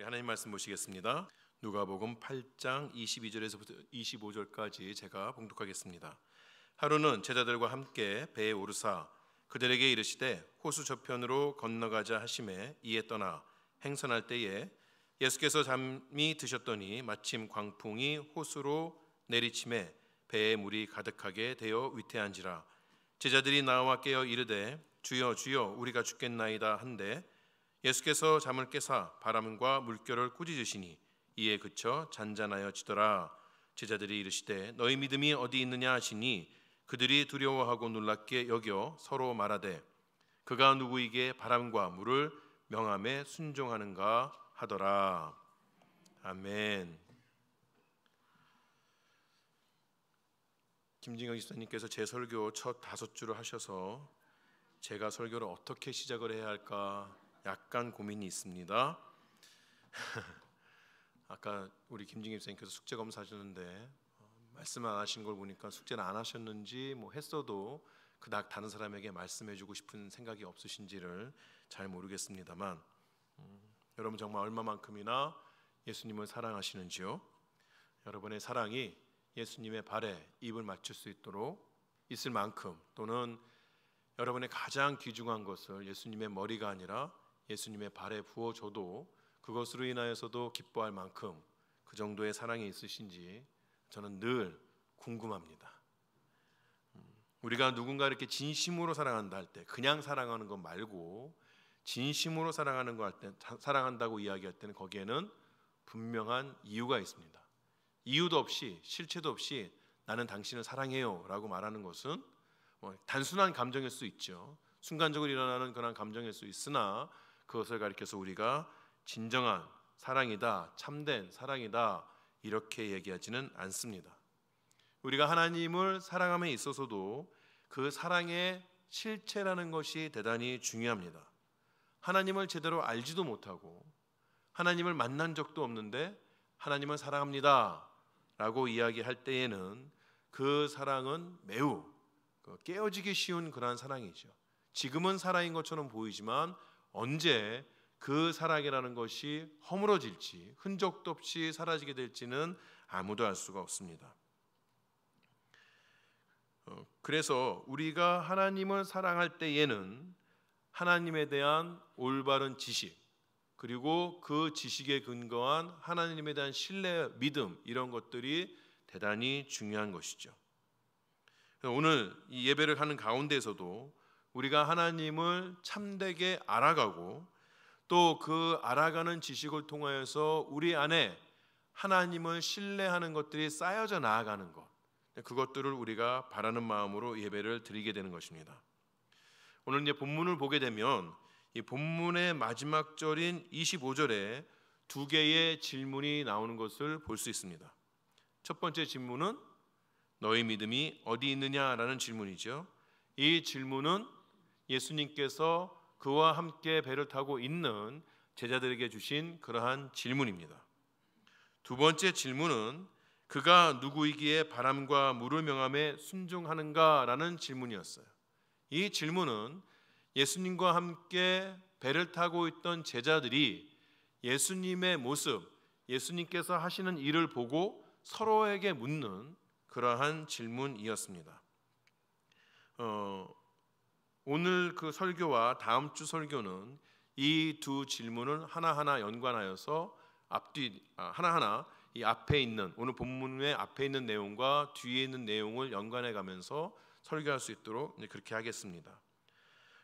우리 하나님 말씀 보시겠습니다. 누가복음 8장 22절에서부터 25절까지 제가 봉독하겠습니다. 하루는 제자들과 함께 배에 오르사 그들에게 이르시되 호수 저편으로 건너가자 하심에 이에 떠나 행선할 때에 예수께서 잠이 드셨더니 마침 광풍이 호수로 내리침에 배에 물이 가득하게 되어 위태한지라. 제자들이 나와 깨어 이르되 주여 주여 우리가 죽겠나이다 한데 예수께서 잠을 깨사 바람과 물결을 꾸짖으시니 이에 그쳐 잔잔하여지더라. 제자들이 이르시되 너희 믿음이 어디 있느냐 하시니 그들이 두려워하고 놀랍게 여겨 서로 말하되 그가 누구에게 바람과 물을 명함에 순종하는가 하더라. 아멘. 김진경 집사님께서 제 설교 첫 5주를 하셔서 제가 설교를 어떻게 시작을 해야 할까 약간 고민이 있습니다. 아까 우리 김진경 집사님께서 숙제 검사하셨는데 말씀 안 하신 걸 보니까 숙제를 안 하셨는지 했어도 그닥 다른 사람에게 말씀해주고 싶은 생각이 없으신지를 잘 모르겠습니다만 여러분 정말 얼마만큼이나 예수님을 사랑하시는지요? 여러분의 사랑이 예수님의 발에 입을 맞출 수 있도록 있을 만큼, 또는 여러분의 가장 귀중한 것을 예수님의 머리가 아니라 예수님의 발에 부어줘도 그것으로 인하여서도 기뻐할 만큼 그 정도의 사랑이 있으신지 저는 늘 궁금합니다. 우리가 누군가 이렇게 진심으로 사랑한다 할 때, 그냥 사랑하는 것 말고 진심으로 사랑하는 거 할 때, 사랑한다고 이야기할 때는 거기에는 분명한 이유가 있습니다. 이유도 없이, 실체도 없이 나는 당신을 사랑해요 라고 말하는 것은 단순한 감정일 수 있죠. 순간적으로 일어나는 그런 감정일 수 있으나 그것을 가리켜서 우리가 진정한 사랑이다, 참된 사랑이다 이렇게 얘기하지는 않습니다. 우리가 하나님을 사랑함에 있어서도 그 사랑의 실체라는 것이 대단히 중요합니다. 하나님을 제대로 알지도 못하고 하나님을 만난 적도 없는데 하나님을 사랑합니다 라고 이야기할 때에는 그 사랑은 매우 깨어지기 쉬운 그러한 사랑이죠. 지금은 사랑인 것처럼 보이지만 언제 그 사랑이라는 것이 허물어질지, 흔적도 없이 사라지게 될지는 아무도 알 수가 없습니다. 그래서 우리가 하나님을 사랑할 때에는 하나님에 대한 올바른 지식, 그리고 그 지식에 근거한 하나님에 대한 신뢰, 믿음, 이런 것들이 대단히 중요한 것이죠. 오늘 이 예배를 하는 가운데에서도 우리가 하나님을 참되게 알아가고 또 그 알아가는 지식을 통하여서 우리 안에 하나님을 신뢰하는 것들이 쌓여져 나아가는 것, 그것들을 우리가 바라는 마음으로 예배를 드리게 되는 것입니다. 오늘 이제 본문을 보게 되면 이 본문의 마지막 절인 25절에 두 개의 질문이 나오는 것을 볼 수 있습니다. 첫 번째 질문은 너희 믿음이 어디 있느냐라는 질문이죠. 이 질문은 예수님께서 그와 함께 배를 타고 있는 제자들에게 주신 그러한 질문입니다. 두 번째 질문은 그가 누구이기에 바람과 물을 명함에 순종하는가라는 질문이었어요. 이 질문은 예수님과 함께 배를 타고 있던 제자들이 예수님의 모습, 예수님께서 하시는 일을 보고 서로에게 묻는 그러한 질문이었습니다. 오늘 그 설교와 다음 주 설교는 이 두 질문을 하나하나 연관하여서 하나하나 이 앞에 있는, 오늘 본문의 앞에 있는 내용과 뒤에 있는 내용을 연관해 가면서 설교할 수 있도록 그렇게 하겠습니다.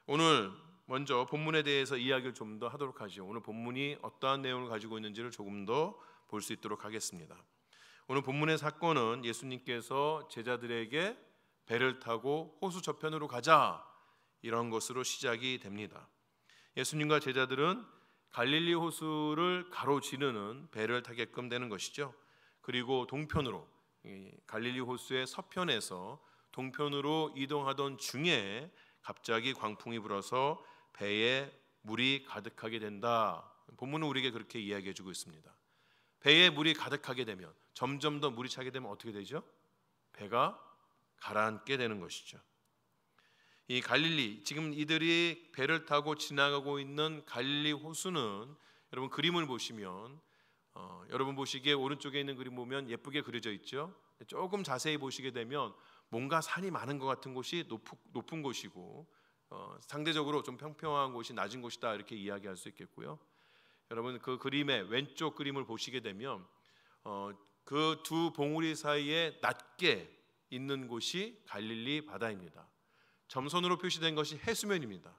오늘 먼저 본문에 대해서 이야기를 좀 더 하도록 하죠. 오늘 본문이 어떠한 내용을 가지고 있는지를 조금 더 볼 수 있도록 하겠습니다. 오늘 본문의 사건은 예수님께서 제자들에게 배를 타고 호수 저편으로 가자, 이런 것으로 시작이 됩니다. 예수님과 제자들은 갈릴리 호수를 가로지르는 배를 타게끔 되는 것이죠. 그리고 동편으로, 갈릴리 호수의 서편에서 동편으로 이동하던 중에 갑자기 광풍이 불어서 배에 물이 가득하게 된다. 본문은 우리에게 그렇게 이야기해주고 있습니다. 배에 물이 가득하게 되면, 점점 더 물이 차게 되면 어떻게 되죠? 배가 가라앉게 되는 것이죠. 이 갈릴리, 지금 이들이 배를 타고 지나가고 있는 갈릴리 호수는 여러분 그림을 보시면 여러분 보시기에 오른쪽에 있는 그림 보면 예쁘게 그려져 있죠. 조금 자세히 보시게 되면 뭔가 산이 많은 것 같은 곳이 높은 곳이고 상대적으로 좀 평평한 곳이 낮은 곳이다 이렇게 이야기할 수 있겠고요. 여러분 그 그림의 왼쪽 그림을 보시게 되면 그 두 봉우리 사이에 낮게 있는 곳이 갈릴리 바다입니다. 점선으로 표시된 것이 해수면입니다.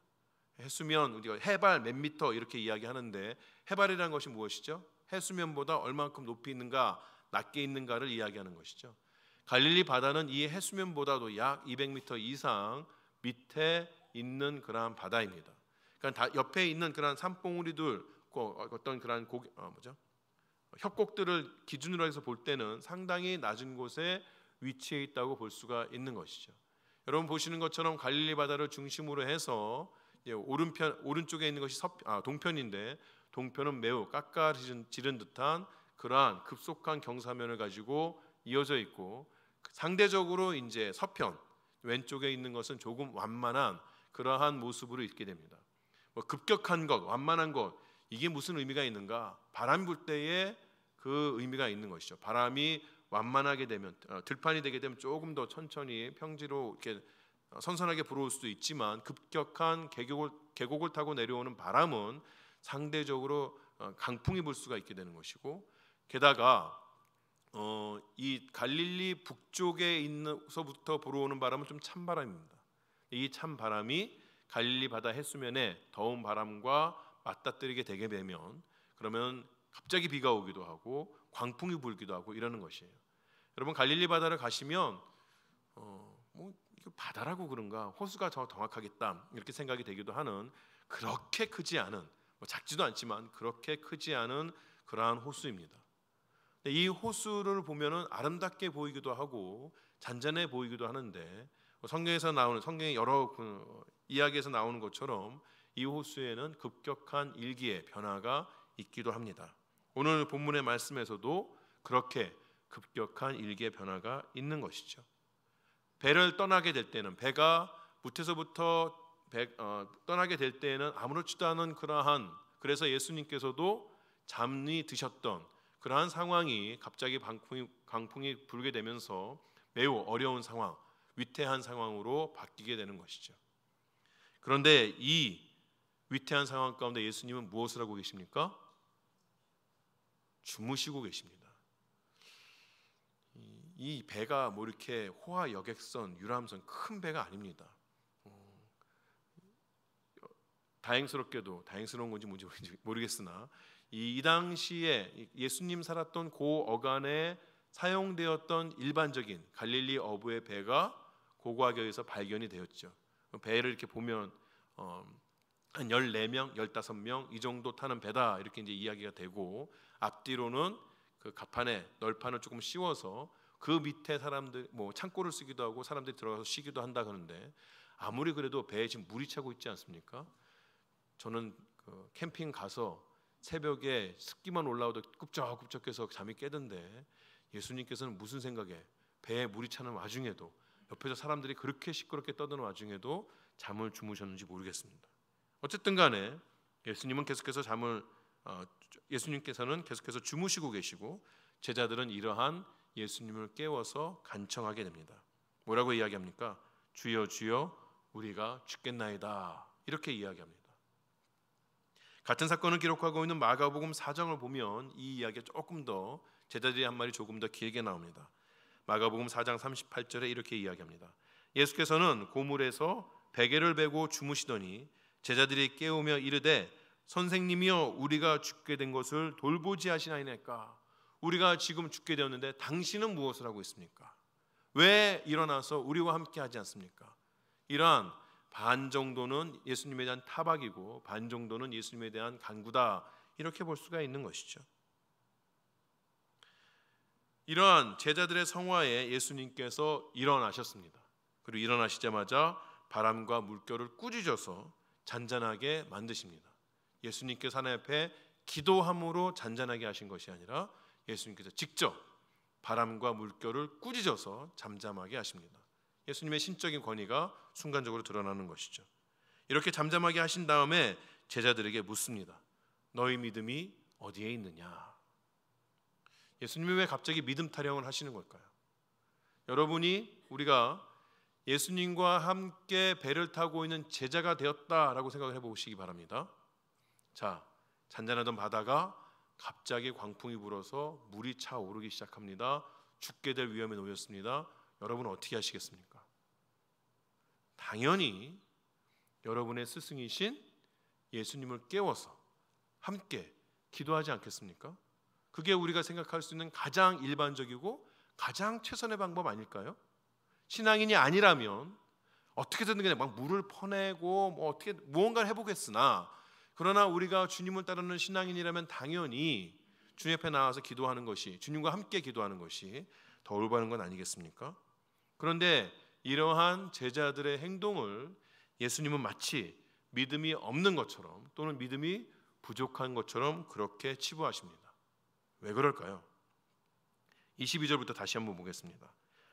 해수면 우리가 해발 몇 미터 이렇게 이야기하는데 해발이라는 것이 무엇이죠? 해수면보다 얼마만큼 높이 있는가 낮게 있는가를 이야기하는 것이죠. 갈릴리 바다는 이 해수면보다도 약 200m 이상 밑에 있는 그러한 바다입니다. 그러니까 옆에 있는 그러한 산봉우리들 어떤 그러한 협곡들을 기준으로 해서 볼 때는 상당히 낮은 곳에 위치해 있다고 볼 수가 있는 것이죠. 여러분 보시는 것처럼 갈릴리 바다를 중심으로 해서 오른쪽에 있는 것이 동편인데 동편은 매우 깎아지른 듯한 그러한 급속한 경사면을 가지고 이어져 있고 상대적으로 이제 서편 왼쪽에 있는 것은 조금 완만한 그러한 모습으로 있게 됩니다. 급격한 것, 완만한 것 이게 무슨 의미가 있는가? 바람 불 때에 그 의미가 있는 것이죠. 바람이 완만하게 되면 들판이 되게 되면 조금 더 천천히 평지로 이렇게 선선하게 불어올 수도 있지만 급격한 계곡을 타고 내려오는 바람은 상대적으로 강풍이 불 수가 있게 되는 것이고 게다가 이 갈릴리 북쪽에 있는서부터 불어오는 바람은 좀 찬바람입니다. 이 찬바람이 갈릴리 바다 해수면에 더운 바람과 맞닥뜨리게 되게 되면 그러면 갑자기 비가 오기도 하고 광풍이 불기도 하고 이러는 것이에요. 여러분 갈릴리 바다를 가시면 이거 바다라고 그런가 호수가 더 정확하겠다 이렇게 생각이 되기도 하는 그렇게 크지 않은 작지도 않지만 그렇게 크지 않은 그러한 호수입니다. 이 호수를 보면은 아름답게 보이기도 하고 잔잔해 보이기도 하는데 성경의 여러 이야기에서 나오는 것처럼 이 호수에는 급격한 일기의 변화가 있기도 합니다. 오늘 본문의 말씀에서도 그렇게 급격한 일기의 변화가 있는 것이죠. 배를 떠나게 될 때는 배가 무태서부터 떠나게 될 때에는 아무렇지도 않은 그래서 예수님께서도 잠이 드셨던 그러한 상황이 갑자기 강풍이 불게 되면서 매우 어려운 상황, 위태한 상황으로 바뀌게 되는 것이죠. 그런데 이 위태한 상황 가운데 예수님은 무엇을 하고 계십니까? 주무시고 계십니다. 이 배가 이렇게 호화 여객선, 유람선 큰 배가 아닙니다. 다행스러운 건지 뭔지 모르겠으나 이 당시에 예수님 살았던 그 어간에 사용되었던 일반적인 갈릴리 어부의 배가 고고학교에서 발견이 되었죠. 배를 이렇게 보면 한 14명, 15명 이 정도 타는 배다 이렇게 이제 이야기가 되고 앞뒤로는 그 갑판에 널판을 조금 씌워서 그 밑에 사람들 창고를 쓰기도 하고 사람들이 들어가서 쉬기도 한다 그러는데 아무리 그래도 배에 지금 물이 차고 있지 않습니까? 저는 캠핑 가서 새벽에 습기만 올라오도 꿉적꿉적해서 잠이 깨던데 예수님께서는 무슨 생각에 배에 물이 차는 와중에도 옆에서 사람들이 그렇게 시끄럽게 떠드는 와중에도 잠을 주무셨는지 모르겠습니다. 어쨌든 간에 예수님께서는 계속해서 주무시고 계시고 제자들은 이러한 예수님을 깨워서 간청하게 됩니다. 뭐라고 이야기합니까? 주여 주여 우리가 죽겠나이다 이렇게 이야기합니다. 같은 사건을 기록하고 있는 마가복음 4장을 보면 이 이야기가 조금 더 제자들이 한 말이 조금 더 길게 나옵니다. 마가복음 4장 38절에 이렇게 이야기합니다. 예수께서는 고물에서 베개를 베고 주무시더니 제자들이 깨우며 이르되 선생님이여 우리가 죽게 된 것을 돌보지 하시나이까. 우리가 지금 죽게 되었는데 당신은 무엇을 하고 있습니까? 왜 일어나서 우리와 함께 하지 않습니까? 이러한 반 정도는 예수님에 대한 타박이고 반 정도는 예수님에 대한 간구다 이렇게 볼 수가 있는 것이죠. 이러한 제자들의 성화에 예수님께서 일어나셨습니다. 그리고 일어나시자마자 바람과 물결을 꾸짖어서 잔잔하게 만드십니다. 예수님께서 하나님 앞에 기도함으로 잔잔하게 하신 것이 아니라 예수님께서 직접 바람과 물결을 꾸짖어서 잠잠하게 하십니다. 예수님의 신적인 권위가 순간적으로 드러나는 것이죠. 이렇게 잠잠하게 하신 다음에 제자들에게 묻습니다. 너희 믿음이 어디에 있느냐? 예수님이 왜 갑자기 믿음 타령을 하시는 걸까요? 여러분이 우리가 예수님과 함께 배를 타고 있는 제자가 되었다라고 생각을 해보시기 바랍니다. 자, 잔잔하던 바다가 갑자기 광풍이 불어서 물이 차오르기 시작합니다. 죽게 될 위험에 놓였습니다. 여러분은 어떻게 하시겠습니까? 당연히 여러분의 스승이신 예수님을 깨워서 함께 기도하지 않겠습니까? 그게 우리가 생각할 수 있는 가장 일반적이고 가장 최선의 방법 아닐까요? 신앙인이 아니라면 어떻게든 그냥 막 물을 퍼내고 어떻게 무언가를 해보겠으나, 그러나 우리가 주님을 따르는 신앙인이라면 당연히 주님 앞에 나와서 기도하는 것이, 주님과 함께 기도하는 것이 더 올바른 건 아니겠습니까? 그런데 이러한 제자들의 행동을 예수님은 마치 믿음이 없는 것처럼 또는 믿음이 부족한 것처럼 그렇게 치부하십니다. 왜 그럴까요? 22절부터 다시 한번 보겠습니다.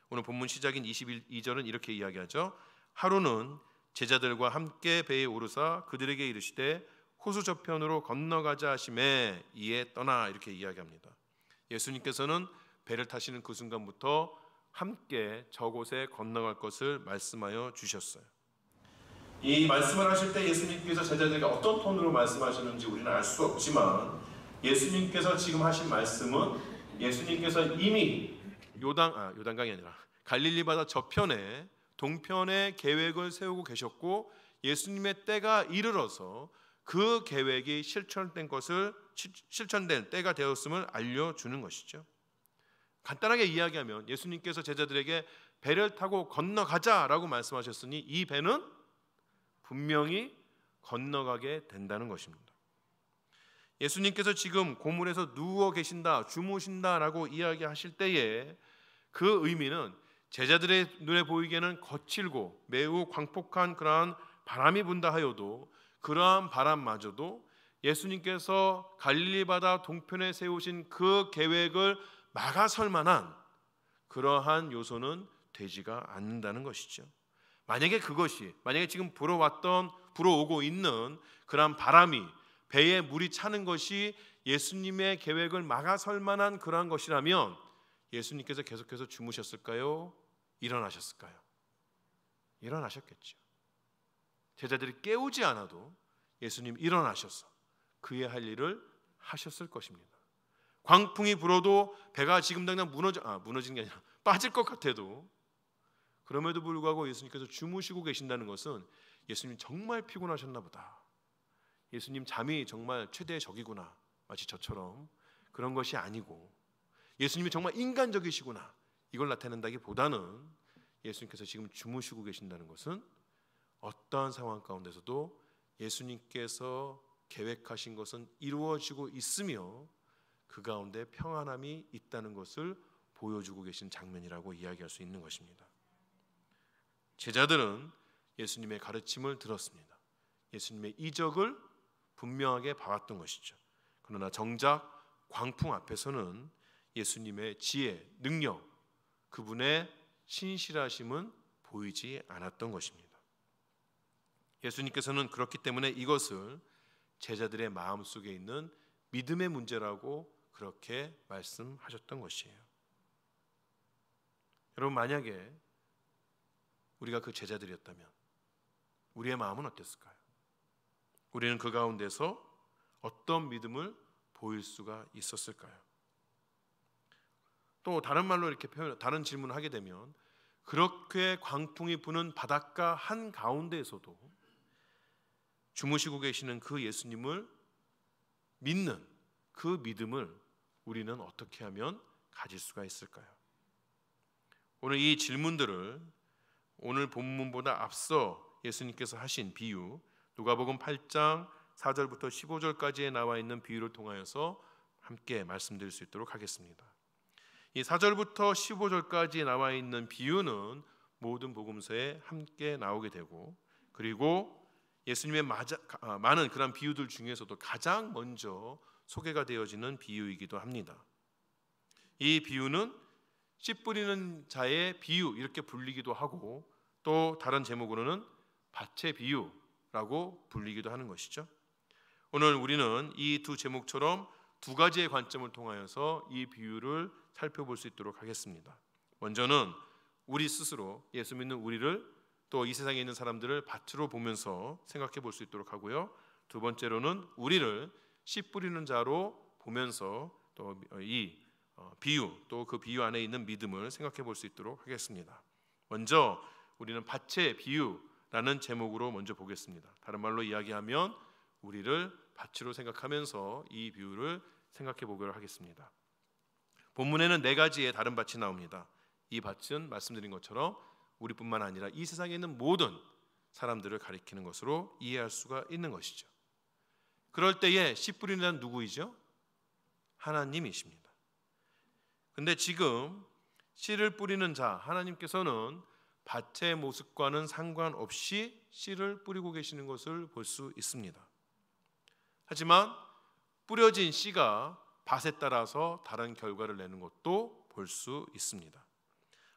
오늘 본문 시작인 22절은 이렇게 이야기하죠. 하루는 제자들과 함께 배에 오르사 그들에게 이르시되 호수 저편으로 건너가자 하시매 이에 떠나, 이렇게 이야기합니다. 예수님께서는 배를 타시는 그 순간부터 함께 저곳에 건너갈 것을 말씀하여 주셨어요. 이 말씀을 하실 때 예수님께서 제자들에게 어떤 톤으로 말씀하시는지 우리는 알 수 없지만, 예수님께서 지금 하신 말씀은 예수님께서 이미 요단강이 아니라 갈릴리 바다 저편에 동편에 계획을 세우고 계셨고, 예수님의 때가 이르러서 그 계획이 실천된 때가 되었음을 알려주는 것이죠. 간단하게 이야기하면 예수님께서 제자들에게 배를 타고 건너가자라고 말씀하셨으니 이 배는 분명히 건너가게 된다는 것입니다. 예수님께서 지금 고물에서 누워 계신다, 주무신다라고 이야기하실 때에 그 의미는 제자들의 눈에 보이기에는 거칠고 매우 광폭한 그러한 바람이 분다 하여도 그러한 바람마저도 예수님께서 갈릴리 바다 동편에 세우신 그 계획을 막아설 만한 그러한 요소는 되지가 않는다는 것이죠. 만약에 지금 불어오고 있는 그러한 바람이 배에 물이 차는 것이 예수님의 계획을 막아설 만한 그러한 것이라면 예수님께서 계속해서 주무셨을까요? 일어나셨을까요? 일어나셨겠죠. 제자들이 깨우지 않아도 예수님 일어나셔서 그의 할 일을 하셨을 것입니다. 광풍이 불어도 배가 지금 당장 무너지는 게 아니라 빠질 것 같아도, 그럼에도 불구하고 예수님께서 주무시고 계신다는 것은 예수님 정말 피곤하셨나 보다, 예수님 잠이 정말 최대의 적이구나, 마치 저처럼 그런 것이 아니고 예수님이 정말 인간적이시구나, 이걸 나타낸다기보다는 예수님께서 지금 주무시고 계신다는 것은 어떠한 상황 가운데서도 예수님께서 계획하신 것은 이루어지고 있으며 그 가운데 평안함이 있다는 것을 보여주고 계신 장면이라고 이야기할 수 있는 것입니다. 제자들은 예수님의 가르침을 들었습니다. 예수님의 이적을 분명하게 봐왔던 것이죠. 그러나 정작 광풍 앞에서는 예수님의 지혜, 능력, 그분의 신실하심은 보이지 않았던 것입니다. 예수님께서는 그렇기 때문에 이것을 제자들의 마음속에 있는 믿음의 문제라고 그렇게 말씀하셨던 것이에요. 여러분, 만약에 우리가 그 제자들이었다면 우리의 마음은 어땠을까요? 우리는 그 가운데서 어떤 믿음을 보일 수가 있었을까요? 또 다른 말로 이렇게 다른 질문을 하게 되면, 그렇게 광풍이 부는 바닷가 한 가운데에서도 주무시고 계시는 그 예수님을 믿는 그 믿음을 우리는 어떻게 하면 가질 수가 있을까요? 오늘 이 질문들을 오늘 본문보다 앞서 예수님께서 하신 비유, 누가복음 8장 4절부터 15절까지에 나와 있는 비유를 통하여서 함께 말씀드릴 수 있도록 하겠습니다. 이 4절부터 15절까지 나와 있는 비유는 모든 복음서에 함께 나오게 되고, 그리고 예수님의 많은 그런 비유들 중에서도 가장 먼저 소개가 되어지는 비유이기도 합니다. 이 비유는 씨 뿌리는 자의 비유 이렇게 불리기도 하고, 또 다른 제목으로는 밭의 비유라고 불리기도 하는 것이죠. 오늘 우리는 이 두 제목처럼 두 가지의 관점을 통하여서 이 비유를 살펴볼 수 있도록 하겠습니다. 먼저는 우리 스스로, 예수 믿는 우리를, 또 이 세상에 있는 사람들을 밭으로 보면서 생각해 볼 수 있도록 하고요. 두 번째로는 우리를 씨 뿌리는 자로 보면서 또 이 비유, 또 그 비유 안에 있는 믿음을 생각해 볼 수 있도록 하겠습니다. 먼저 우리는 밭의 비유라는 제목으로 먼저 보겠습니다. 다른 말로 이야기하면 우리를 밭으로 생각하면서 이 비유를 생각해 보도록 하겠습니다. 본문에는 네 가지의 다른 밭이 나옵니다. 이 밭은 말씀드린 것처럼 우리뿐만 아니라 이 세상에 있는 모든 사람들을 가리키는 것으로 이해할 수가 있는 것이죠. 그럴 때에 씨 뿌리는 자는 누구이죠? 하나님이십니다. 근데 지금 씨를 뿌리는 자 하나님께서는 밭의 모습과는 상관없이 씨를 뿌리고 계시는 것을 볼 수 있습니다. 하지만 뿌려진 씨가 밭에 따라서 다른 결과를 내는 것도 볼 수 있습니다.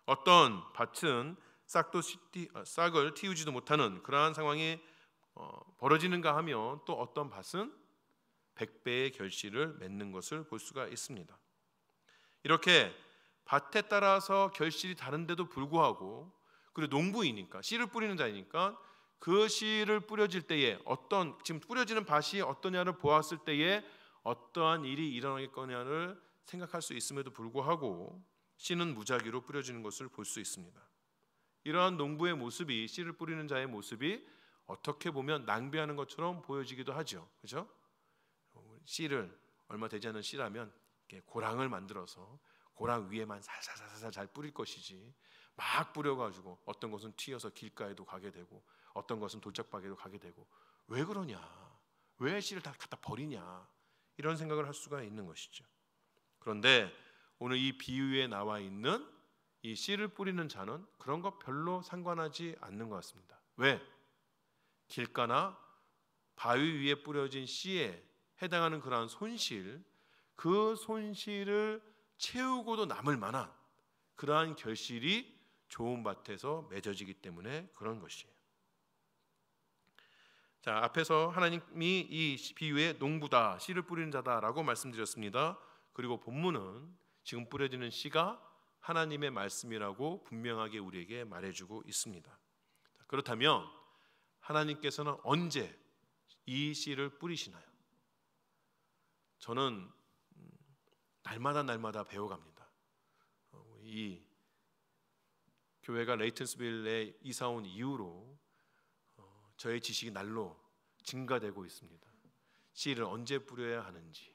어떤 밭은 싹을 틔우지도 못하는 그러한 상황이 벌어지는가 하면, 또 어떤 밭은 100배의 결실을 맺는 것을 볼 수가 있습니다. 이렇게 밭에 따라서 결실이 다른데도 불구하고, 그리고 농부이니까, 씨를 뿌리는 자이니까 그 씨를 뿌려질 때에 지금 뿌려지는 밭이 어떠냐를 보았을 때에 어떠한 일이 일어나겠거냐를 생각할 수 있음에도 불구하고 씨는 무작위로 뿌려지는 것을 볼 수 있습니다. 이러한 농부의 모습이, 씨를 뿌리는 자의 모습이 어떻게 보면 낭비하는 것처럼 보여지기도 하죠. 그렇죠? 씨를, 얼마 되지 않은 씨라면 고랑을 만들어서 고랑 위에만 살살살살 잘 뿌릴 것이지, 막 뿌려가지고 어떤 것은 튀어서 길가에도 가게 되고 어떤 것은 돌짝밭에도 가게 되고, 왜 그러냐, 왜 씨를 다 갖다 버리냐, 이런 생각을 할 수가 있는 것이죠. 그런데 오늘 이 비유에 나와 있는 이 씨를 뿌리는 자는 그런 것 별로 상관하지 않는 것 같습니다. 왜? 길가나 바위 위에 뿌려진 씨에 해당하는 그러한 손실, 그 손실을 채우고도 남을 만한 그러한 결실이 좋은 밭에서 맺어지기 때문에 그런 것이에요. 자, 앞에서 하나님이 이 비유의 농부다, 씨를 뿌리는 자다라고 말씀드렸습니다. 그리고 본문은 지금 뿌려지는 씨가 하나님의 말씀이라고 분명하게 우리에게 말해주고 있습니다. 그렇다면 하나님께서는 언제 이 씨를 뿌리시나요? 저는 날마다 배워갑니다. 이 교회가 레이튼스빌에 이사 온 이후로 저의 지식이 날로 증가되고 있습니다. 씨를 언제 뿌려야 하는지,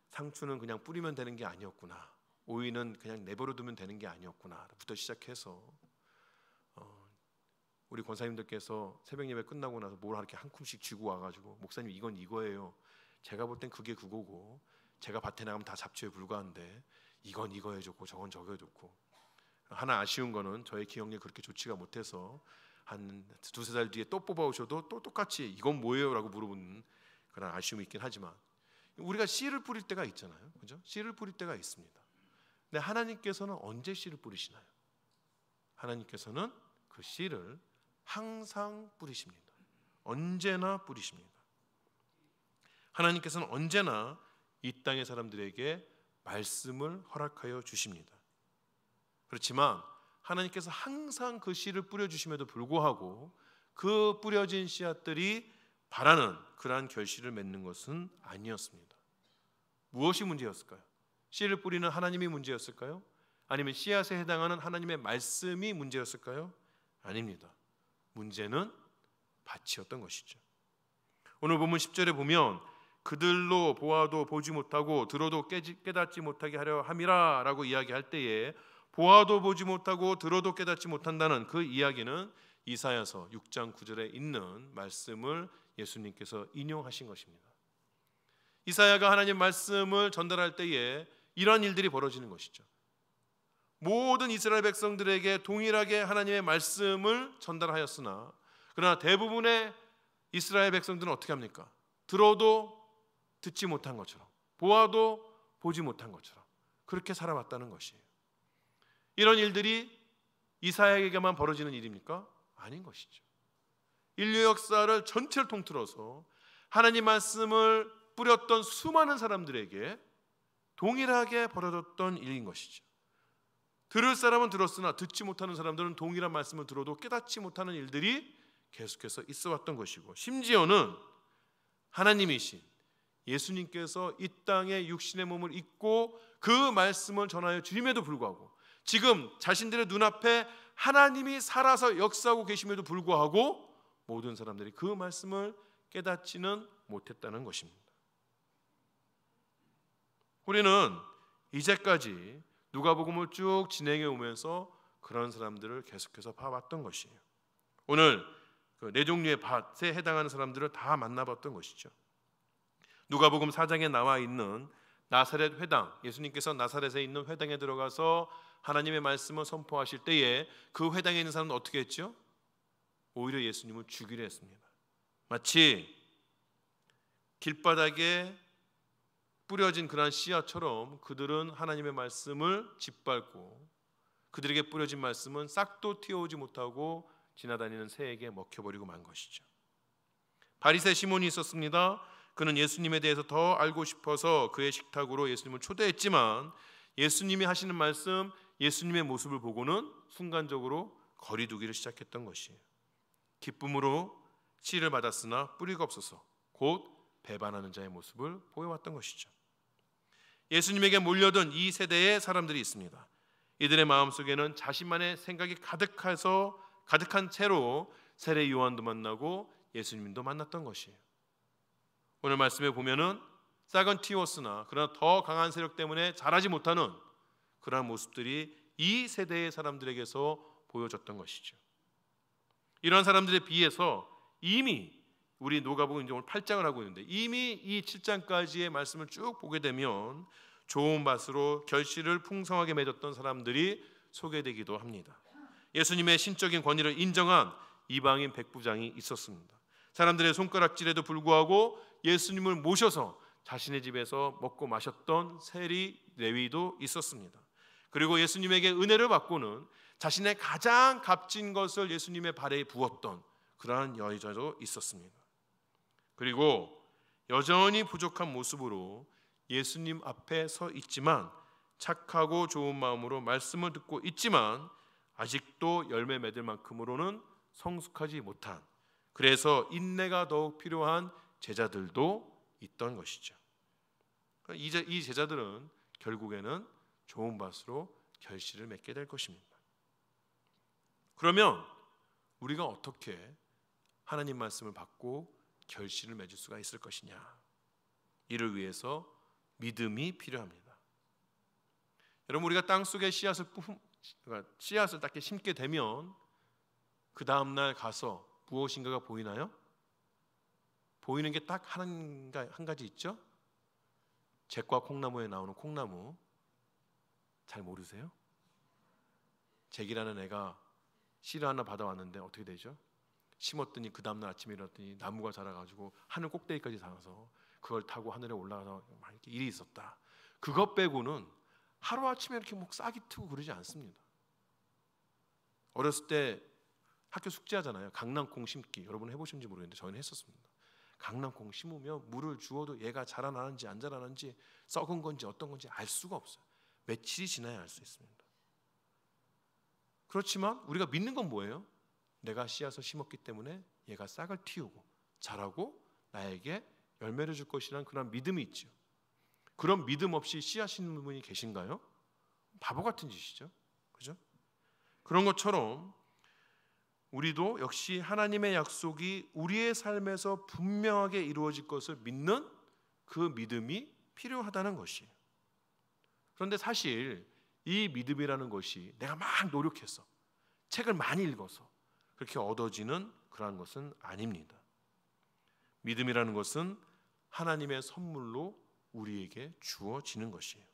상추는 그냥 뿌리면 되는 게 아니었구나, 오이는 그냥 내버려 두면 되는 게 아니었구나부터 시작해서 우리 권사님들께서 새벽 예배 끝나고 나서 뭘 이렇게 한 줌씩 쥐고 와가지고, 목사님 이건 이거예요, 제가 볼 땐 그게 그거고, 제가 밭에 나가면 다 잡초에 불과한데 이건 이거에 좋고 저건 저거에 좋고. 하나 아쉬운 거는 저의 기억력이 그렇게 좋지가 못해서 한 두세 달 뒤에 또 뽑아오셔도 또 똑같이 이건 뭐예요? 라고 물어보는 그런 아쉬움이 있긴 하지만, 우리가 씨를 뿌릴 때가 있잖아요. 그죠? 씨를 뿌릴 때가 있습니다. 근데 하나님께서는 언제 씨를 뿌리시나요? 하나님께서는 그 씨를 항상 뿌리십니다. 언제나 뿌리십니다. 하나님께서는 언제나 이 땅의 사람들에게 말씀을 허락하여 주십니다. 그렇지만 하나님께서 항상 그 씨를 뿌려주심에도 불구하고 그 뿌려진 씨앗들이 바라는 그러한 결실을 맺는 것은 아니었습니다. 무엇이 문제였을까요? 씨를 뿌리는 하나님이 문제였을까요? 아니면 씨앗에 해당하는 하나님의 말씀이 문제였을까요? 아닙니다. 문제는 밭이었던 것이죠. 오늘 본문 10절에 보면 그들로 보아도 보지 못하고 들어도 깨닫지 못하게 하려 함이라 라고 이야기할 때에, 보아도 보지 못하고 들어도 깨닫지 못한다는 그 이야기는 이사야서 6장 9절에 있는 말씀을 예수님께서 인용하신 것입니다. 이사야가 하나님 말씀을 전달할 때에 이러한 일들이 벌어지는 것이죠. 모든 이스라엘 백성들에게 동일하게 하나님의 말씀을 전달하였으나, 그러나 대부분의 이스라엘 백성들은 어떻게 합니까? 들어도 듣지 못한 것처럼, 보아도 보지 못한 것처럼 그렇게 살아왔다는 것이에요. 이런 일들이 이사야에게만 벌어지는 일입니까? 아닌 것이죠. 인류 역사를 전체를 통틀어서 하나님 말씀을 뿌렸던 수많은 사람들에게 동일하게 벌어졌던 일인 것이죠. 들을 사람은 들었으나 듣지 못하는 사람들은 동일한 말씀을 들어도 깨닫지 못하는 일들이 계속해서 있어 왔던 것이고, 심지어는 하나님이신 예수님께서 이 땅에 육신의 몸을 입고 그 말씀을 전하여 주임에도 불구하고, 지금 자신들의 눈앞에 하나님이 살아서 역사하고 계심에도 불구하고 모든 사람들이 그 말씀을 깨닫지는 못했다는 것입니다. 우리는 이제까지 누가복음을 쭉 진행해 오면서 그런 사람들을 계속해서 봐왔던 것이에요. 오늘 그 네 종류의 밭에 해당하는 사람들을 다 만나봤던 것이죠. 누가복음 4장에 나와 있는 나사렛 회당, 예수님께서 나사렛에 있는 회당에 들어가서 하나님의 말씀을 선포하실 때에 그 회당에 있는 사람은 어떻게 했죠? 오히려 예수님을 죽이려 했습니다. 마치 길바닥에 뿌려진 그러한 씨앗처럼 그들은 하나님의 말씀을 짓밟고, 그들에게 뿌려진 말씀은 싹도 틔워오지 못하고 지나다니는 새에게 먹혀버리고 만 것이죠. 바리새 시몬이 있었습니다. 그는 예수님에 대해서 더 알고 싶어서 그의 식탁으로 예수님을 초대했지만 예수님이 하시는 말씀, 예수님의 모습을 보고는 순간적으로 거리두기를 시작했던 것이에요. 기쁨으로 씨를 받았으나 뿌리가 없어서 곧 배반하는 자의 모습을 보여왔던 것이죠. 예수님에게 몰려든 이 세대의 사람들이 있습니다. 이들의 마음속에는 자신만의 생각이 가득한 채로 세례 요한도 만나고 예수님도 만났던 것이에요. 오늘 말씀에 보면은 싹은 틔웠으나 그러나 더 강한 세력 때문에 자라지 못하는 그러한 모습들이 이 세대의 사람들에게서 보여졌던 것이죠. 이런 사람들에 비해서 이미 우리 누가복음 이제 오늘 8장을 하고 있는데 이미 이 7장까지의 말씀을 쭉 보게 되면 좋은 밭으로 결실을 풍성하게 맺었던 사람들이 소개되기도 합니다. 예수님의 신적인 권위를 인정한 이방인 백부장이 있었습니다. 사람들의 손가락질에도 불구하고 예수님을 모셔서 자신의 집에서 먹고 마셨던 세리 레위도 있었습니다. 그리고 예수님에게 은혜를 받고는 자신의 가장 값진 것을 예수님의 발에 부었던 그러한 여자도 있었습니다. 그리고 여전히 부족한 모습으로 예수님 앞에 서 있지만, 착하고 좋은 마음으로 말씀을 듣고 있지만 아직도 열매 맺을 만큼으로는 성숙하지 못한, 그래서 인내가 더욱 필요한 제자들도 있던 것이죠. 이 제자들은 결국에는 좋은 밭으로 결실을 맺게 될 것입니다. 그러면 우리가 어떻게 하나님 말씀을 받고 결실을 맺을 수가 있을 것이냐? 이를 위해서 믿음이 필요합니다. 여러분, 우리가 땅속에 씨앗을 딱 심게 되면 그 다음날 가서 무엇인가가 보이나요? 보이는 게 딱 한 가지 있죠? 잭과 콩나무에 나오는 콩나무, 잘 모르세요? 잭이라는 애가 씨를 하나 받아왔는데 어떻게 되죠? 심었더니 그 다음날 아침에 일어났더니 나무가 자라가지고 하늘 꼭대기까지 자라서 그걸 타고 하늘에 올라가서 이렇게 일이 있었다. 그것 빼고는 하루아침에 이렇게 뭐 싹이 트고 그러지 않습니다. 어렸을 때 학교 숙제하잖아요. 강낭콩 심기. 여러분 해보셨는지 모르겠는데 저희는 했었습니다. 강낭콩 심으면 물을 주어도 얘가 자라나는지 안 자라나는지 썩은 건지 어떤 건지 알 수가 없어요. 며칠이 지나야 알 수 있습니다. 그렇지만 우리가 믿는 건 뭐예요? 내가 씨앗을 심었기 때문에 얘가 싹을 틔우고 자라고 나에게 열매를 줄 것이라는 그런 믿음이 있죠. 그런 믿음 없이 씨앗 심는 분이 계신가요? 바보 같은 짓이죠. 그죠? 그런 것처럼 우리도 역시 하나님의 약속이 우리의 삶에서 분명하게 이루어질 것을 믿는 그 믿음이 필요하다는 것이에요. 그런데 사실 이 믿음이라는 것이 내가 막 노력해서 책을 많이 읽어서 그렇게 얻어지는 그러한 것은 아닙니다. 믿음이라는 것은 하나님의 선물로 우리에게 주어지는 것이에요.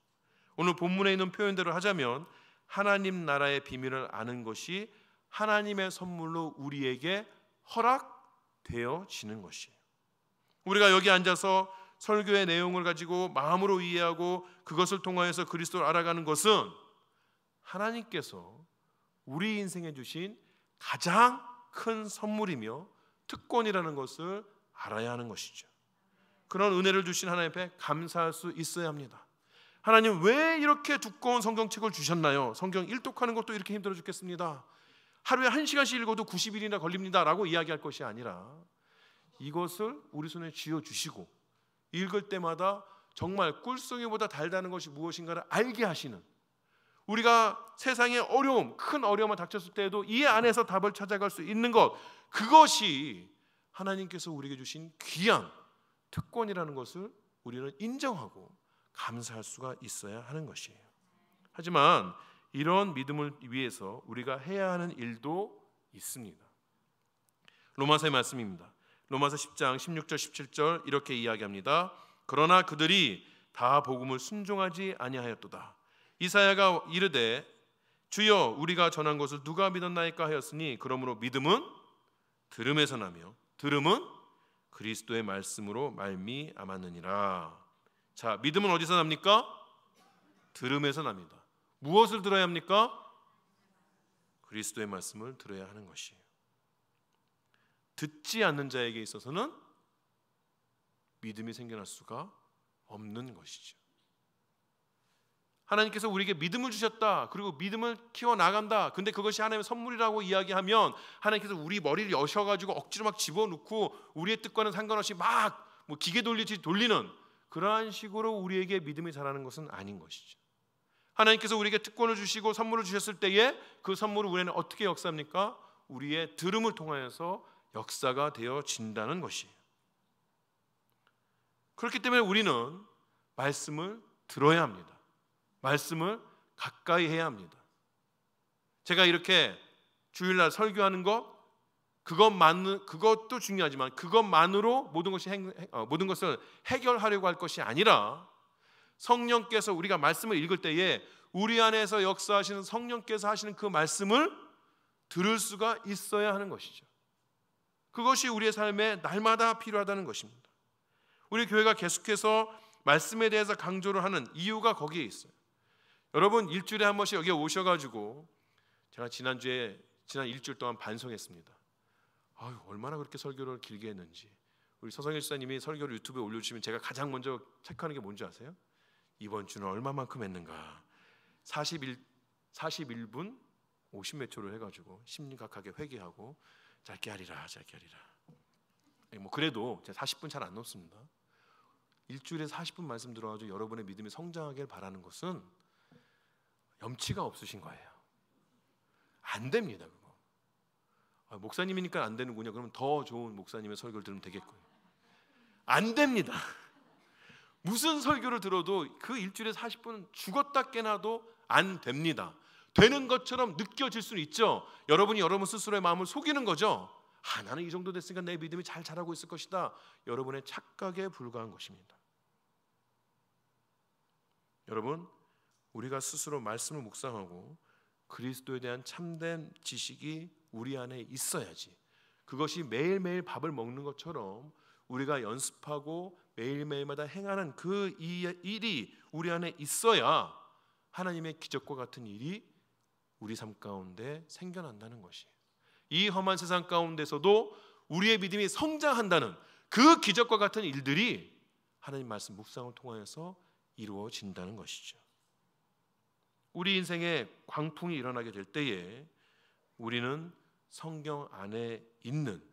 오늘 본문에 있는 표현대로 하자면 하나님 나라의 비밀을 아는 것이 하나님의 선물로 우리에게 허락되어지는 것이에요. 우리가 여기 앉아서 설교의 내용을 가지고 마음으로 이해하고 그것을 통하여서 그리스도를 알아가는 것은 하나님께서 우리 인생에 주신 가장 큰 선물이며 특권이라는 것을 알아야 하는 것이죠. 그런 은혜를 주신 하나님 앞에 감사할 수 있어야 합니다. 하나님 왜 이렇게 두꺼운 성경책을 주셨나요? 성경 일독하는 것도 이렇게 힘들어 죽겠습니다. 하루에 1시간씩 읽어도 90일이나 걸립니다 라고 이야기할 것이 아니라 이것을 우리 손에 쥐어주시고 읽을 때마다 정말 꿀송이보다 달다는 것이 무엇인가를 알게 하시는, 우리가 세상의 어려움, 큰 어려움을 닥쳤을 때에도 이 안에서 답을 찾아갈 수 있는 것, 그것이 하나님께서 우리에게 주신 귀한 특권이라는 것을 우리는 인정하고 감사할 수가 있어야 하는 것이에요. 하지만 이런 믿음을 위해서 우리가 해야 하는 일도 있습니다. 로마서의 말씀입니다. 로마서 10장 16절 17절 이렇게 이야기합니다. 그러나 그들이 다 복음을 순종하지 아니하였도다. 이사야가 이르되 주여 우리가 전한 것을 누가 믿었나이까 하였으니 그러므로 믿음은 들음에서 나며 들음은 그리스도의 말씀으로 말미암았느니라. 자, 믿음은 어디서 납니까? 들음에서 납니다. 무엇을 들어야 합니까? 그리스도의 말씀을 들어야 하는 것이에요. 듣지 않는 자에게 있어서는 믿음이 생겨날 수가 없는 것이죠. 하나님께서 우리에게 믿음을 주셨다, 그리고 믿음을 키워나간다, 근데 그것이 하나님의 선물이라고 이야기하면 하나님께서 우리 머리를 여셔가지고 억지로 막 집어넣고 우리의 뜻과는 상관없이 막 기계 돌리듯이 돌리는 그러한 식으로 우리에게 믿음이 자라는 것은 아닌 것이죠. 하나님께서 우리에게 특권을 주시고 선물을 주셨을 때에 그 선물을 우리는 어떻게 역사합니까? 우리의 들음을 통하여서 역사가 되어진다는 것이에요. 그렇기 때문에 우리는 말씀을 들어야 합니다. 말씀을 가까이 해야 합니다. 제가 이렇게 주일날 설교하는 그것도 중요하지만 그것만으로 모든 것을 해결하려고 할 것이 아니라 성령께서 우리가 말씀을 읽을 때에 우리 안에서 역사하시는 성령께서 하시는 그 말씀을 들을 수가 있어야 하는 것이죠. 그것이 우리의 삶에 날마다 필요하다는 것입니다. 우리 교회가 계속해서 말씀에 대해서 강조를 하는 이유가 거기에 있어요. 여러분 일주일에 한 번씩 여기 오셔가지고 제가 지난 일주일 동안 반성했습니다. 아유, 얼마나 그렇게 설교를 길게 했는지. 우리 서성일 지사님이 설교를 유튜브에 올려주시면 제가 가장 먼저 체크하는 게 뭔지 아세요? 이번 주는 얼마만큼 했는가. 41분 50몇 초를 해가지고 심각하게 회개하고 짧게 하리라. 그래도 제가 40분 잘 안 넘습니다. 일주일에 40분 말씀 들어가지고 여러분의 믿음이 성장하길 바라는 것은 염치가 없으신 거예요. 안 됩니다. 그거. 목사님이니까 안 되는군요. 그러면 더 좋은 목사님의 설교를 들으면 되겠고요. 안 됩니다. 무슨 설교를 들어도 그 일주일에 40분은 죽었다 깨나도 안 됩니다. 되는 것처럼 느껴질 수는 있죠. 여러분이 여러분 스스로의 마음을 속이는 거죠. 나는 이 정도 됐으니까 내 믿음이 잘 자라고 있을 것이다. 여러분의 착각에 불과한 것입니다. 여러분, 우리가 스스로 말씀을 묵상하고 그리스도에 대한 참된 지식이 우리 안에 있어야지, 그것이 매일매일 밥을 먹는 것처럼 우리가 연습하고 매일매일마다 행하는 그 일이 우리 안에 있어야 하나님의 기적과 같은 일이 우리 삶 가운데 생겨난다는 것이에요. 이 험한 세상 가운데서도 우리의 믿음이 성장한다는 그 기적과 같은 일들이 하나님 말씀 묵상을 통하여서 이루어진다는 것이죠. 우리 인생에 광풍이 일어나게 될 때에 우리는 성경 안에 있는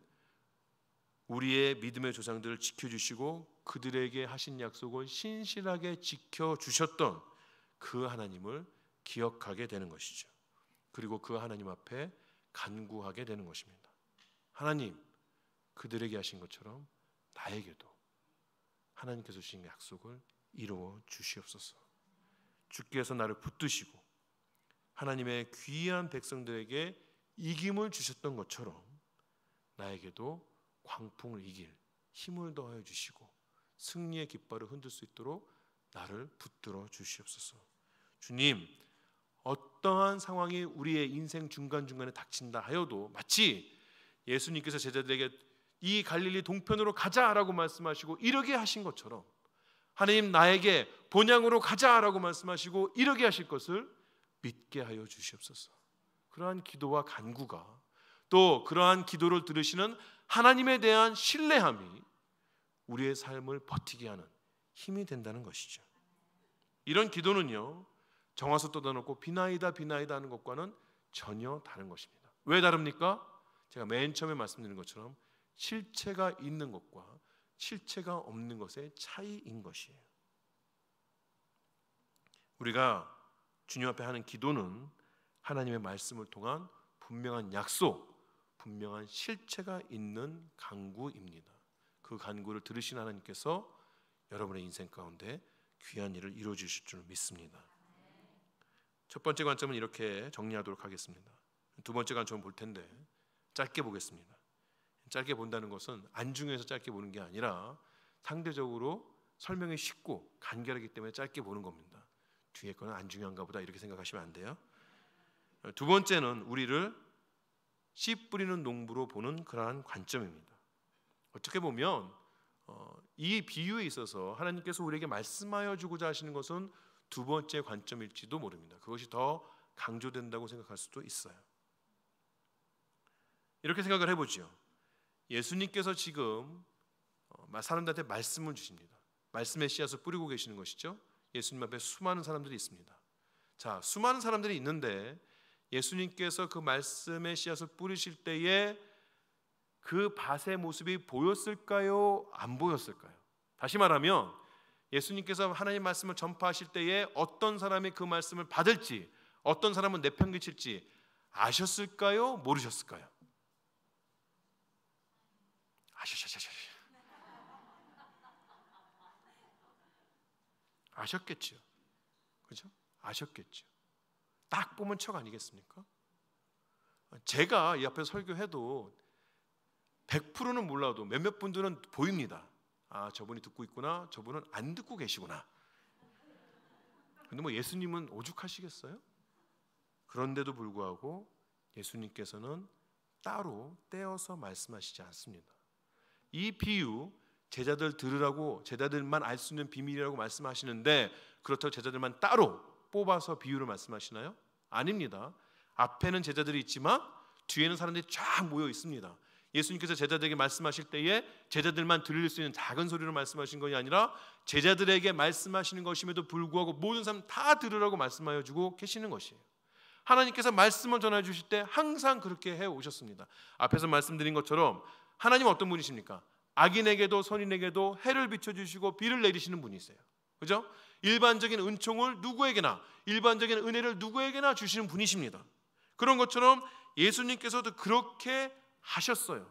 우리의 믿음의 조상들을 지켜주시고 그들에게 하신 약속을 신실하게 지켜주셨던 그 하나님을 기억하게 되는 것이죠. 그리고 그 하나님 앞에 간구하게 되는 것입니다. 하나님, 그들에게 하신 것처럼 나에게도 하나님께서 주신 약속을 이루어 주시옵소서. 주께서 나를 붙드시고 하나님의 귀한 백성들에게 이김을 주셨던 것처럼 나에게도 광풍을 이길 힘을 더하여 주시고 승리의 깃발을 흔들 수 있도록 나를 붙들어 주시옵소서. 주님, 어떠한 상황이 우리의 인생 중간중간에 닥친다 하여도 마치 예수님께서 제자들에게 이 갈릴리 동편으로 가자라고 말씀하시고 이르게 하신 것처럼 하나님, 나에게 본향으로 가자라고 말씀하시고 이르게 하실 것을 믿게 하여 주시옵소서. 그러한 기도와 간구가, 또 그러한 기도를 들으시는 하나님에 대한 신뢰함이 우리의 삶을 버티게 하는 힘이 된다는 것이죠. 이런 기도는요, 정화수 떠다놓고 비나이다 비나이다 하는 것과는 전혀 다른 것입니다. 왜 다릅니까? 제가 맨 처음에 말씀드린 것처럼 실체가 있는 것과 실체가 없는 것의 차이인 것이에요. 우리가 주님 앞에 하는 기도는 하나님의 말씀을 통한 분명한 약속, 분명한 실체가 있는 간구입니다. 그 간구를 들으신 하나님께서 여러분의 인생 가운데 귀한 일을 이루어 주실 줄 믿습니다. 첫 번째 관점은 이렇게 정리하도록 하겠습니다. 두 번째 관점은 볼 텐데 짧게 보겠습니다. 짧게 본다는 것은 안중에서 짧게 보는 게 아니라 상대적으로 설명이 쉽고 간결하기 때문에 짧게 보는 겁니다. 뒤에 거는 안 중요한가 보다 이렇게 생각하시면 안 돼요. 두 번째는 우리를 씨 뿌리는 농부로 보는 그러한 관점입니다. 어떻게 보면 이 비유에 있어서 하나님께서 우리에게 말씀하여 주고자 하시는 것은 두 번째 관점일지도 모릅니다. 그것이 더 강조된다고 생각할 수도 있어요. 이렇게 생각을 해보죠. 예수님께서 지금 사람들한테 말씀을 주십니다. 말씀의 씨앗을 뿌리고 계시는 것이죠. 예수님 앞에 수많은 사람들이 있습니다. 자, 수많은 사람들이 있는데 예수님께서 그 말씀의 씨앗을 뿌리실 때에 그 밭의 모습이 보였을까요? 안 보였을까요? 다시 말하면 예수님께서 하나님 말씀을 전파하실 때에 어떤 사람이 그 말씀을 받을지, 어떤 사람은 내팽개칠지 아셨을까요? 모르셨을까요? 아셨겠죠. 그죠? 아셨겠죠. 딱 보면 척 아니겠습니까? 제가 이 앞에 설교해도 100%는 몰라도 몇몇 분들은 보입니다. 아, 저분이 듣고 있구나, 저분은 안 듣고 계시구나. 근데 뭐 예수님은 오죽하시겠어요? 그런데도 불구하고 예수님께서는 따로 떼어서 말씀하시지 않습니다. 이 비유, 제자들 들으라고, 제자들만 알 수 있는 비밀이라고 말씀하시는데 그렇다고 제자들만 따로 뽑아서 비유를 말씀하시나요? 아닙니다. 앞에는 제자들이 있지만 뒤에는 사람들이 쫙 모여 있습니다. 예수님께서 제자들에게 말씀하실 때에 제자들만 들을 수 있는 작은 소리로 말씀하신 것이 아니라 제자들에게 말씀하시는 것임에도 불구하고 모든 사람 다 들으라고 말씀하여 주고 계시는 것이에요. 하나님께서 말씀을 전해 주실 때 항상 그렇게 해 오셨습니다. 앞에서 말씀드린 것처럼 하나님은 어떤 분이십니까? 악인에게도 선인에게도 해를 비춰주시고 비를 내리시는 분이세요. 그죠? 일반적인 은총을 누구에게나, 일반적인 은혜를 누구에게나 주시는 분이십니다. 그런 것처럼 예수님께서도 그렇게 하셨어요.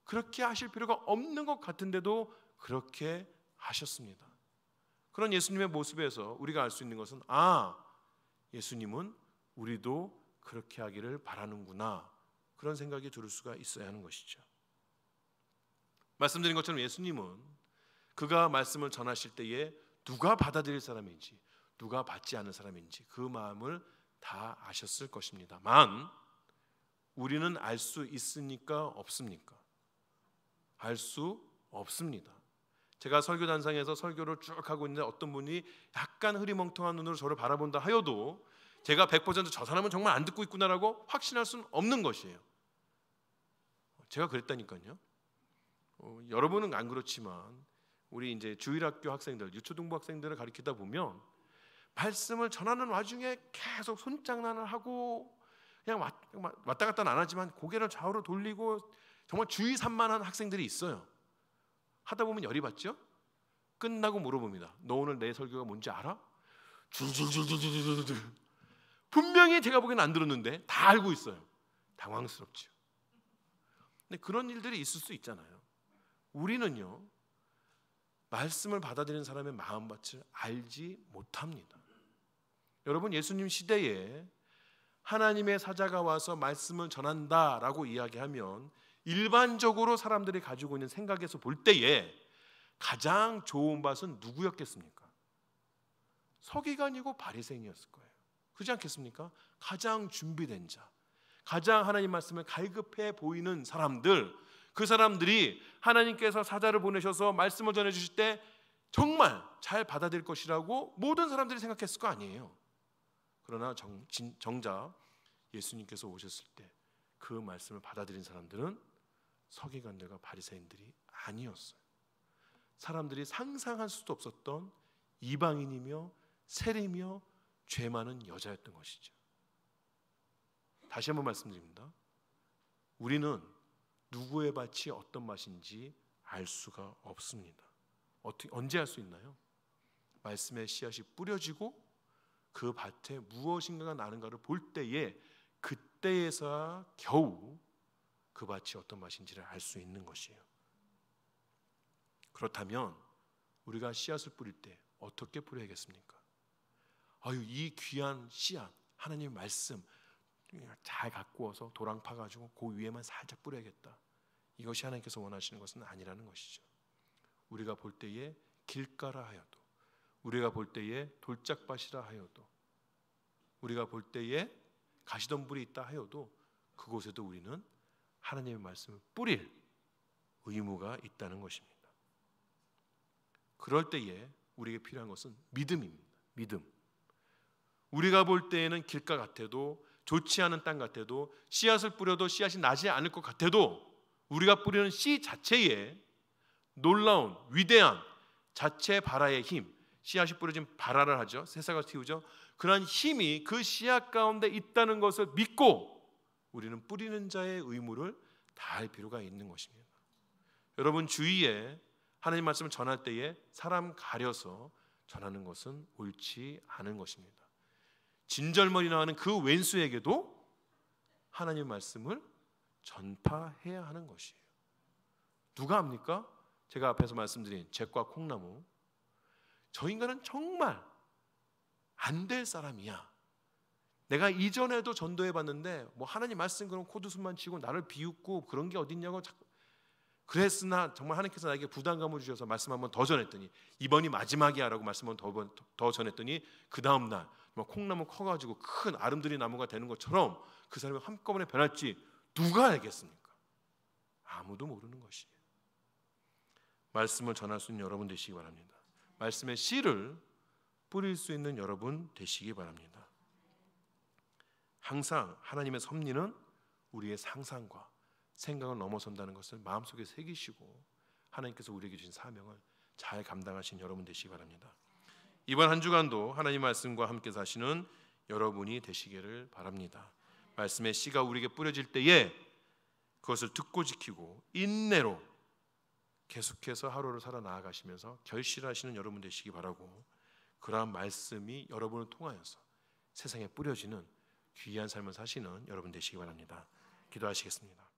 그렇게 하실 필요가 없는 것 같은데도 그렇게 하셨습니다. 그런 예수님의 모습에서 우리가 알 수 있는 것은 예수님은 우리도 그렇게 하기를 바라는구나, 그런 생각이 들 수가 있어야 하는 것이죠. 말씀드린 것처럼 예수님은 그가 말씀을 전하실 때에 누가 받아들일 사람인지 누가 받지 않을 사람인지 그 마음을 다 아셨을 것입니다만 우리는 알 수 있습니까? 없습니까? 알 수 없습니다. 제가 설교단상에서 설교를 쭉 하고 있는데 어떤 분이 약간 흐리멍텅한 눈으로 저를 바라본다 하여도 제가 100% 저 사람은 정말 안 듣고 있구나라고 확신할 수는 없는 것이에요. 제가 그랬다니까요. 여러분은 안 그렇지만 우리 이제 주일학교 학생들, 유초등부 학생들을 가르치다 보면 말씀을 전하는 와중에 계속 손장난을 하고 그냥 왔다 갔다 안 하지만 고개를 좌우로 돌리고 정말 주의 산만한 학생들이 있어요. 하다 보면 열이 받죠? 끝나고 물어봅니다. 너 오늘 내 설교가 뭔지 알아? 줄줄줄줄줄줄. 분명히 제가 보기에는 안 들었는데 다 알고 있어요. 당황스럽죠. 근데 그런 일들이 있을 수 있잖아요. 우리는요, 말씀을 받아들이는 사람의 마음밭을 알지 못합니다. 여러분, 예수님 시대에 하나님의 사자가 와서 말씀을 전한다라고 이야기하면 일반적으로 사람들이 가지고 있는 생각에서 볼 때에 가장 좋은 밭은 누구였겠습니까? 서기관이고 바리새인이었을 거예요. 그렇지 않겠습니까? 가장 준비된 자, 가장 하나님 말씀을 갈급해 보이는 사람들, 그 사람들이 하나님께서 사자를 보내셔서 말씀을 전해주실 때 정말 잘 받아들일 것이라고 모든 사람들이 생각했을 거 아니에요. 그러나 정작 예수님께서 오셨을 때 그 말씀을 받아들인 사람들은 서기관들과 바리새인들이 아니었어요. 사람들이 상상할 수도 없었던 이방인이며 세리며 죄 많은 여자였던 것이죠. 다시 한번 말씀드립니다. 우리는 누구의 밭이 어떤 맛인지 알 수가 없습니다. 언제 알 수 있나요? 말씀의 씨앗이 뿌려지고 그 밭에 무엇인가가 나는가를 볼 때에, 그때에서야 겨우 그 밭이 어떤 맛인지를 알 수 있는 것이에요. 그렇다면 우리가 씨앗을 뿌릴 때 어떻게 뿌려야겠습니까? 이 귀한 씨앗, 하나님의 말씀 잘 갖고 와서 도랑 파가지고 그 위에만 살짝 뿌려야겠다. 이것이 하나님께서 원하시는 것은 아니라는 것이죠. 우리가 볼 때에 길가라 하여도, 우리가 볼 때에 돌짝밭이라 하여도, 우리가 볼 때에 가시덤불이 있다 하여도 그곳에도 우리는 하나님의 말씀을 뿌릴 의무가 있다는 것입니다. 그럴 때에 우리에게 필요한 것은 믿음입니다. 믿음. 우리가 볼 때에는 길가 같아도, 좋지 않은 땅 같아도, 씨앗을 뿌려도 씨앗이 나지 않을 것 같아도, 우리가 뿌리는 씨 자체에 놀라운 위대한 자체 발화의 힘, 씨앗이 뿌려진 발화를 하죠. 새싹을 틔우죠. 그러한 힘이 그 씨앗 가운데 있다는 것을 믿고 우리는 뿌리는 자의 의무를 다할 필요가 있는 것입니다. 여러분, 주위에 하나님 말씀을 전할 때에 사람 가려서 전하는 것은 옳지 않은 것입니다. 진절머리 나는 그 왼수에게도 하나님 말씀을 전파해야 하는 것이에요. 누가 합니까? 제가 앞에서 말씀드린 잭과 콩나무, 저 인간은 정말 안 될 사람이야. 내가 이전에도 전도해 봤는데 하나님 말씀 그런 코드숨만 치고 나를 비웃고 그런 게 어딨냐고 자꾸 그랬으나 정말 하나님께서 나에게 부담감을 주셔서 말씀 한번 더 전했더니, 이번이 마지막이야 라고 말씀 한번 더 전했더니 그 다음날 콩나무 커가지고 큰 아름드리 나무가 되는 것처럼 그 사람이 한꺼번에 변할지 누가 알겠습니까? 아무도 모르는 것이에요. 말씀을 전할 수 있는 여러분 되시기 바랍니다. 말씀의 씨를 뿌릴 수 있는 여러분 되시기 바랍니다. 항상 하나님의 섭리는 우리의 상상과 생각을 넘어선다는 것을 마음속에 새기시고 하나님께서 우리에게 주신 사명을 잘 감당하신 여러분 되시기 바랍니다. 이번 한 주간도 하나님 말씀과 함께 사시는 여러분이 되시기를 바랍니다. 말씀의 씨가 우리에게 뿌려질 때에 그것을 듣고 지키고 인내로 계속해서 하루를 살아나가시면서 결실하시는 여러분 되시기 바라고, 그러한 말씀이 여러분을 통하여서 세상에 뿌려지는 귀한 삶을 사시는 여러분 되시기 바랍니다. 기도하시겠습니다.